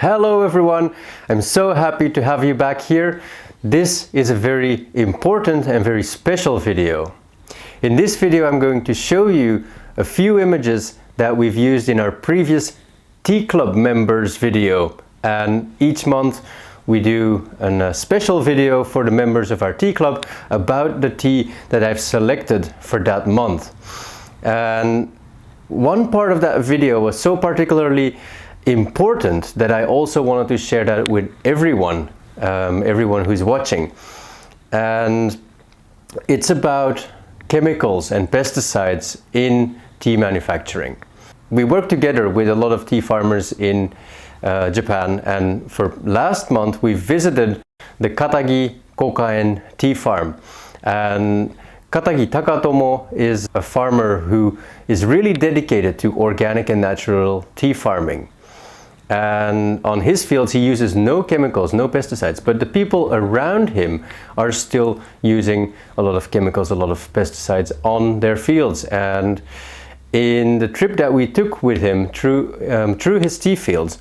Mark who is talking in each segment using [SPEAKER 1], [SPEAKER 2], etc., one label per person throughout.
[SPEAKER 1] Hello everyone, I'm so happy to have you back here. This is a very important and very special video. In this video I'm going to show you a few images that we've used in our previous Tea Club members video, and each month we do a special video for the members of our Tea Club about the tea that I've selected for that month. And one part of that video was so particularly important that I also wanted to share that with everyone, everyone who's watching. And it's about chemicals and pesticides in tea manufacturing. We work together with a lot of tea farmers in Japan, and for last month we visited the Katagi Kokaen tea farm. And Katagi Takatomo is a farmer who is really dedicated to organic and natural tea farming. And on his fields he uses no chemicals, no pesticides, but the people around him are still using a lot of chemicals, a lot of pesticides on their fields. And in the trip that we took with him through his tea fields,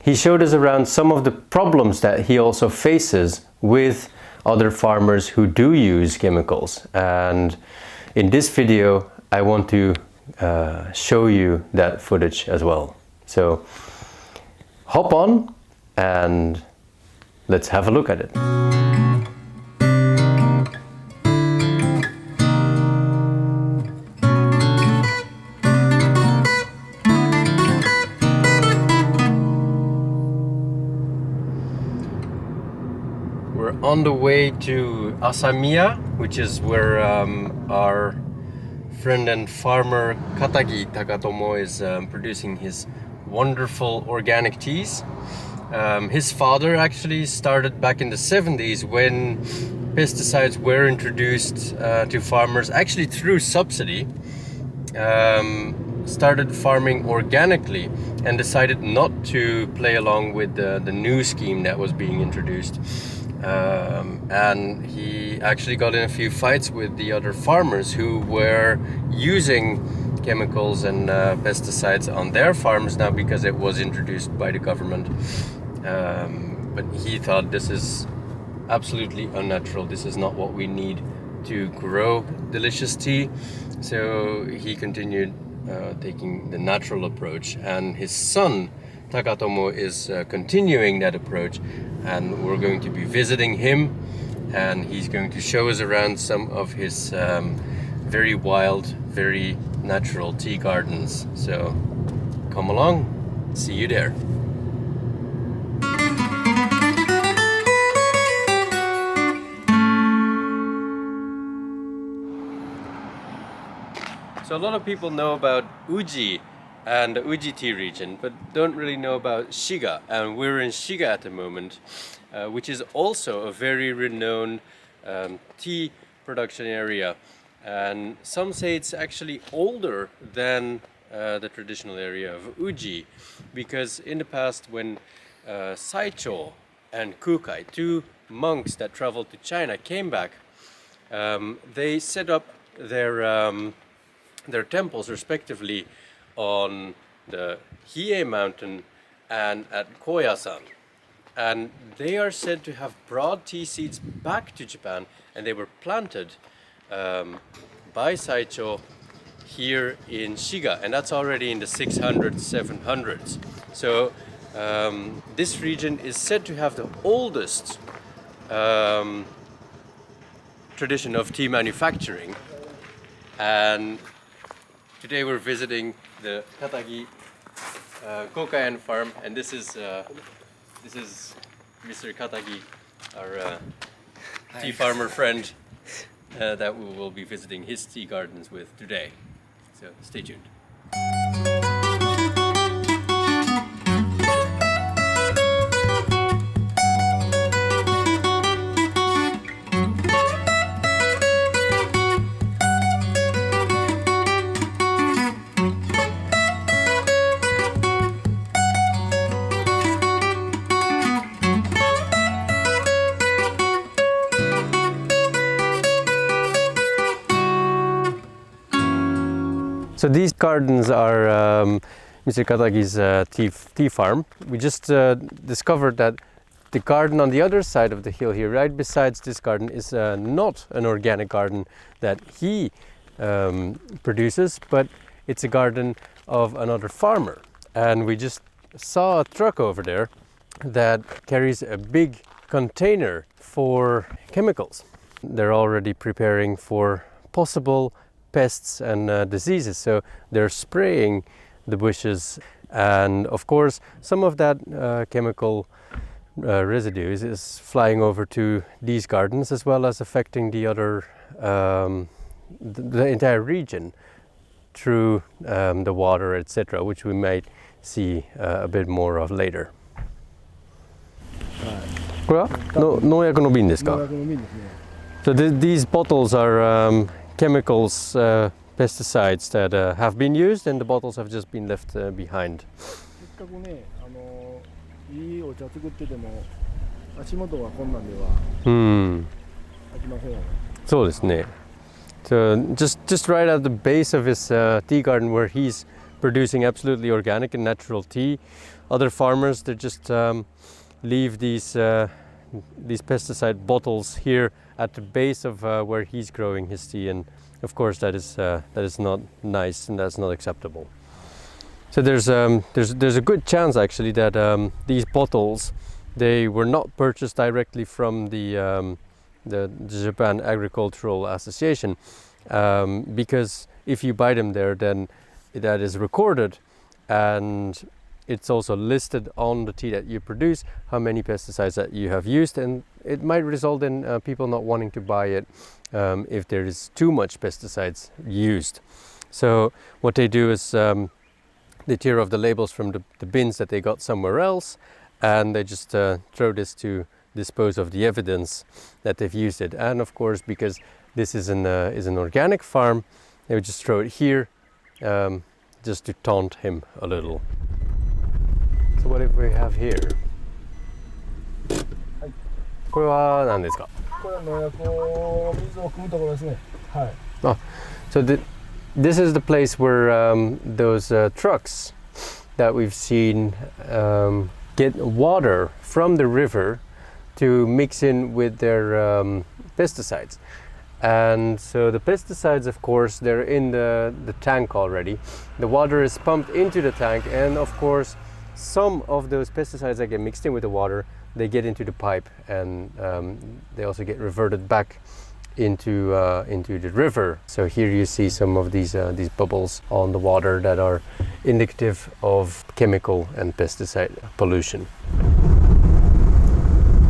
[SPEAKER 1] he showed us around some of the problems that he also faces with other farmers who do use chemicals. And in this video I want to show you that footage as well. So hop on and let's have a look at it. We're on the way to Asamia, which is where our friend and farmer Katagi Takatomo is producing his wonderful organic teas. His father actually started back in the 70s when pesticides were introduced to farmers, actually through subsidy. Started farming organically and decided not to play along with the new scheme that was being introduced. And he actually got in a few fights with the other farmers who were using chemicals and pesticides on their farms now because it was introduced by the government. But he thought this is absolutely unnatural. This is not what we need to grow delicious tea. So he continued taking the natural approach, and his son Takatomo is continuing that approach, and we're going to be visiting him, and he's going to show us around some of his very wild, very natural tea gardens. So come along, see you there. So a lot of people know about Uji and the Uji tea region, but don't really know about Shiga, and we're in Shiga at the moment, which is also a very renowned tea production area. And some say it's actually older than the traditional area of Uji, because in the past when Saicho and Kukai, two monks that traveled to China, came back, they set up their temples respectively on the Hiei mountain and at Koyasan. And they are said to have brought tea seeds back to Japan, and they were planted by Saicho here in Shiga, and that's already in the 600s, 700s. So this region is said to have the oldest tradition of tea manufacturing. And today we're visiting the Katagi Kokaen farm, and this is Mr. Katagi, our tea farmer friend that we will be visiting his tea gardens with today. So stay tuned. So these gardens are Mr. Katagi's tea farm. We just discovered that the garden on the other side of the hill here, right besides this garden, is not an organic garden that he produces, but it's a garden of another farmer. And we just saw a truck over there that carries a big container for chemicals. They're already preparing for possible pests and diseases, so they're spraying the bushes, and of course some of that chemical residue is flying over to these gardens, as well as affecting the other the entire region through the water, etc., which we might see a bit more of later. これは農薬の瓶ですか？ So these bottles are chemicals, pesticides that have been used, and the bottles have just been left behind.
[SPEAKER 2] せっかくね、いいお茶作ってても足元は困難では飽きませんよね。
[SPEAKER 1] そうですね。So just right at the base of his tea garden, where he's producing absolutely organic and natural tea, other farmers, they just leave these pesticide bottles here at the base of where he's growing his tea, and of course that is not nice, and that's not acceptable. So there's a good chance actually that these bottles, they were not purchased directly from the Japan Agricultural Association, because if you buy them there, then that is recorded, and it's also listed on the tea that you produce how many pesticides that you have used, and it might result in people not wanting to buy it if there is too much pesticides used. So what they do is they tear off the labels from the bins that they got somewhere else, and they just throw this to dispose of the evidence that they've used it. And of course, because this is an organic farm, they would just throw it here just to taunt him a little. So what if we have here? これは何ですか？
[SPEAKER 2] これは農薬を水を汲むところですね。はい。
[SPEAKER 1] Oh, so this is the place where those trucks that we've seen get water from the river to mix in with their pesticides. And so the pesticides, of course, they're in the tank already. The water is pumped into the tank, and of course some of those pesticides that get mixed in with the water, they get into the pipe, and they also get reverted back into the river. So here you see some of these bubbles on the water that are indicative of chemical and pesticide pollution.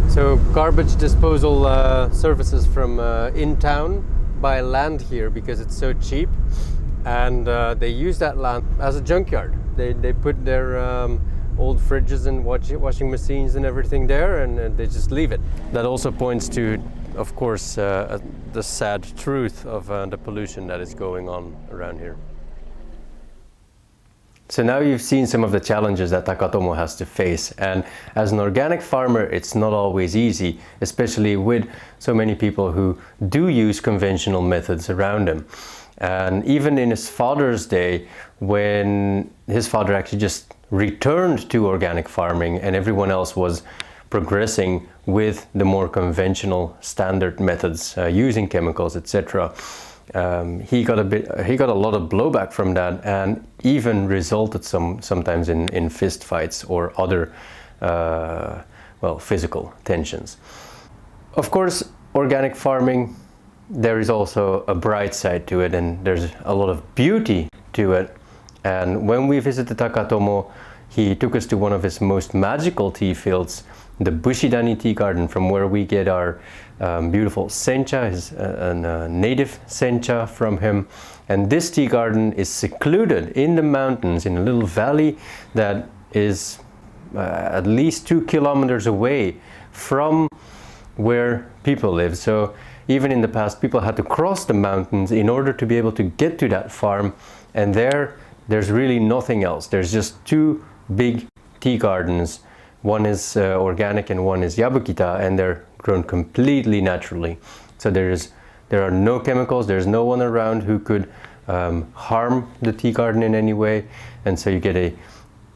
[SPEAKER 1] So garbage disposal services from in town buy land here because it's so cheap, and they use that land as a junkyard. They put their old fridges and washing machines and everything there, and they just leave it. That also points to, of course, the sad truth of the pollution that is going on around here. So now you've seen some of the challenges that Takatomo has to face, and as an organic farmer it's not always easy, especially with so many people who do use conventional methods around him. And even in his father's day, when his father actually just returned to organic farming and everyone else was progressing with the more conventional standard methods using chemicals, etc., he got a lot of blowback from that, and even resulted sometimes in fist fights or other physical tensions. Of course, organic farming, there is also a bright side to it, and there's a lot of beauty to it. And when we visited Takatomo, he took us to one of his most magical tea fields, the Bushidani tea garden, from where we get our beautiful sencha, a native sencha from him. And this tea garden is secluded in the mountains in a little valley that is at least 2 kilometers away from where people live. So even in the past, people had to cross the mountains in order to be able to get to that farm, and there's really nothing else. There's just 2 big tea gardens. One is organic and one is yabukita, and they're grown completely naturally. So there are no chemicals, there's no one around who could harm the tea garden in any way, and so you get a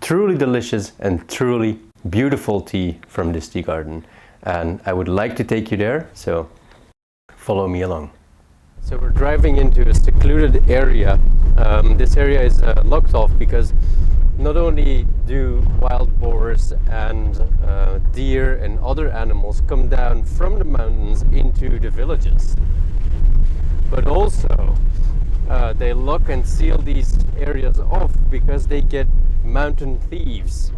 [SPEAKER 1] truly delicious and truly beautiful tea from this tea garden. And I would like to take you there, so follow me along. So we're driving into a secluded area. This area is locked off because not only do wild boars and deer and other animals come down from the mountains into the villages, but also they lock and seal these areas off because they get mountain thieves,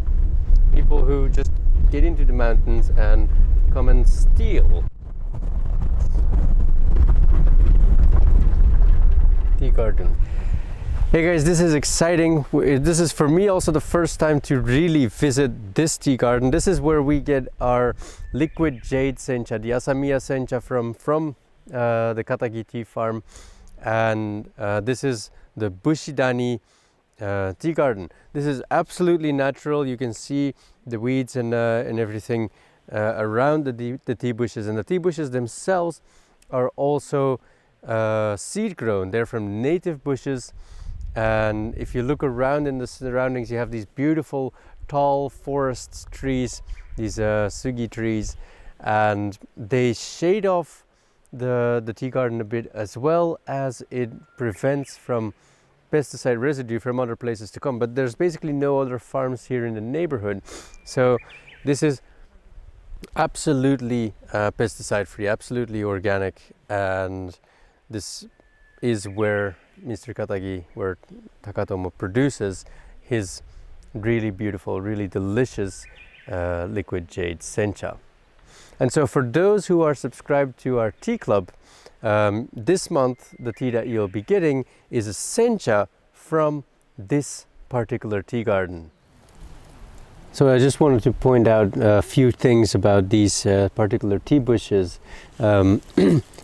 [SPEAKER 1] people who just get into the mountains and come and steal tea garden. Hey guys, this is exciting. This is for me also the first time to really visit this tea garden. This is where we get our liquid jade sencha, the Asamia sencha from the Katagi tea farm, and this is the Bushidani tea garden. This is absolutely natural. You can see the weeds and everything around the tea bushes, and the tea bushes themselves are also seed grown. They're from native bushes, and if you look around in the surroundings, you have these beautiful tall forest trees, these sugi trees, and they shade off the tea garden a bit, as well as it prevents from pesticide residue from other places to come. But there's basically no other farms here in the neighborhood, so this is absolutely pesticide free, absolutely organic, and this is where Mr. Katagi, where Takatomo produces his really beautiful, really delicious liquid jade sencha. And so for those who are subscribed to our tea club, this month the tea that you'll be getting is a sencha from this particular tea garden. So I just wanted to point out a few things about these particular tea bushes.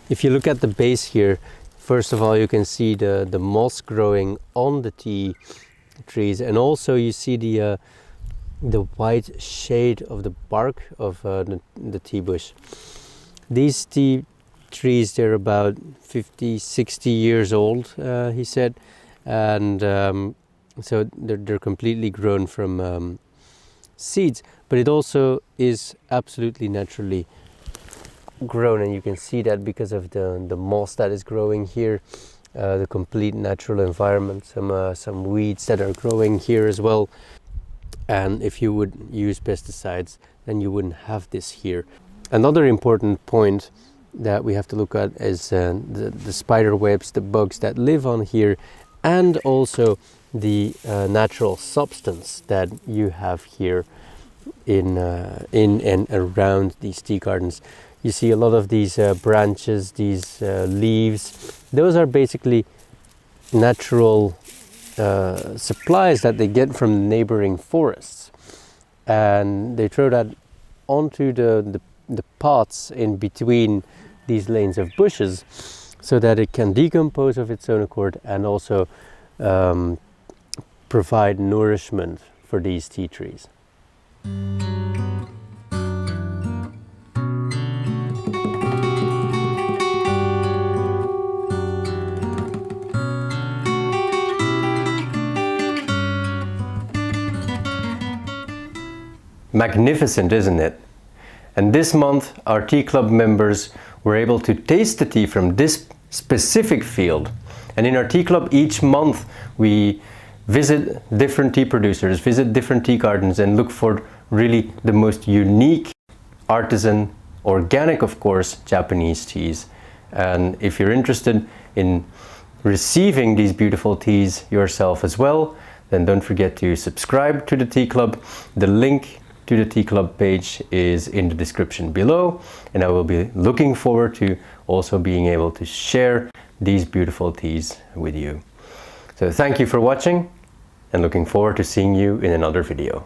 [SPEAKER 1] If you look at the base here, first of all, you can see the moss growing on the tea trees, and also you see the white shade of the bark of the tea bush. These tea trees, they're about 50-60 years old, he said, and so they're completely grown from seeds, but it also is absolutely naturally grown, and you can see that because of the moss that is growing here, the complete natural environment, some weeds that are growing here as well. And if you would use pesticides, then you wouldn't have this here. Another important point that we have to look at is the spider webs, the bugs that live on here, and also the natural substance that you have here in and around these tea gardens. You see a lot of these branches, these leaves. Those are basically natural supplies that they get from neighboring forests, and they throw that onto the pots in between these lanes of bushes so that it can decompose of its own accord and also provide nourishment for these tea trees. Magnificent, isn't it? And this month our tea club members were able to taste the tea from this specific field. And in our tea club each month we visit different tea producers, visit different tea gardens, and look for really the most unique, artisan, organic of course, Japanese teas. And if you're interested in receiving these beautiful teas yourself as well, then don't forget to subscribe to the tea club. The link to the tea club page is in the description below, and I will be looking forward to also being able to share these beautiful teas with you. So thank you for watching, and looking forward to seeing you in another video.